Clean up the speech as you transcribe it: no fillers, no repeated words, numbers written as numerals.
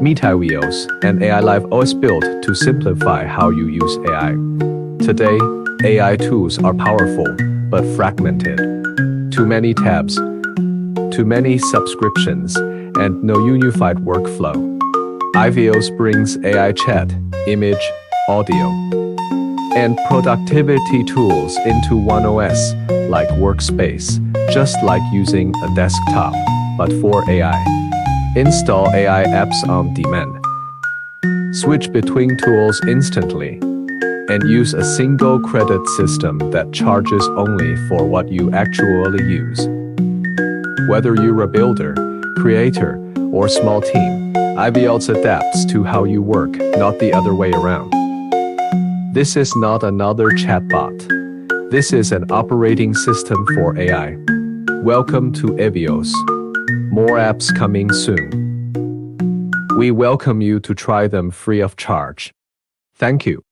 Meet AiveOS, an AI Live OS built to simplify how you use AI. Today, AI tools are powerful, but fragmented. Too many tabs, too many subscriptions, and no unified workflow. AiveOS brings AI chat, image, audio, and productivity tools into one OS, like workspace, just like using a desktop, but for AI. Install AI apps on demand. Switch between tools instantly. And use a single credit system that charges only for what you actually use. Whether you're a builder, creator, or small team, AiveOS adapts to how you work, not the other way around. This is not another chatbot. This is an operating system for AI. Welcome to AiveOS. More apps coming soon. We welcome you to try them free of charge. Thank you.